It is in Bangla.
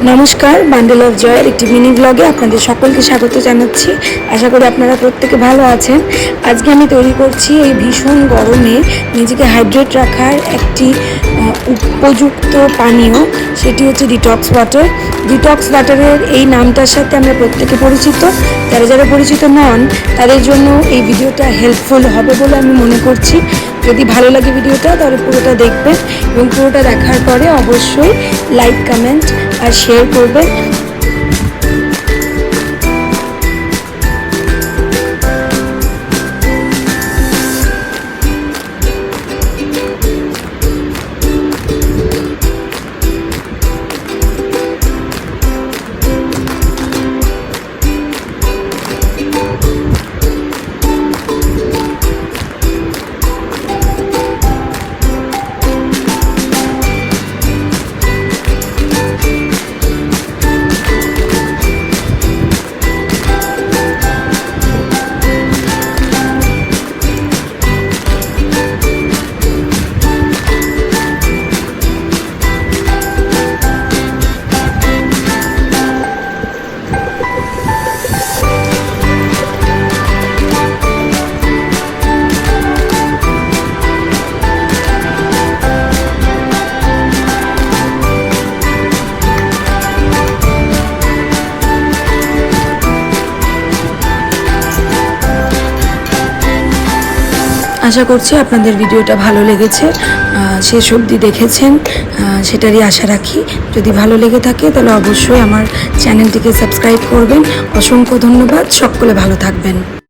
নমস্কার, বান্ডেল অফ জয়ের একটি মিনি ব্লগে আপনাদের সকলকে স্বাগত জানাচ্ছি। আশা করি আপনারা প্রত্যেকে ভালো আছেন। আজকে আমি তৈরি করছি এই ভীষণ গরমে নিজেকে হাইড্রেট রাখার একটি উপযুক্ত পানীয়, সেটি হচ্ছে ডিটক্স ওয়াটার। ডিটক্স ওয়াটারের এই নামটার সাথে আমরা প্রত্যেকে পরিচিত। যারা পরিচিত নন তাদের জন্য এই ভিডিওটা হেল্পফুল হবে বলে আমি মনে করছি। যদি ভালো লাগে ভিডিওটা তাহলে পুরোটা দেখবেন এবং পুরোটা দেখার পরে অবশ্যই লাইক, কমেন্ট আর শেয়ার করবেন। আশা করছি আপনাদের ভিডিওটা ভালো লেগেছে, শেষ অবধি দেখেছেন সেটারই আশা রাখি। যদি ভালো লেগে থাকে তাহলে অবশ্যই আমার চ্যানেলটিকে সাবস্ক্রাইব করবেন। অসংখ্য ধন্যবাদ, সকলে ভালো থাকবেন।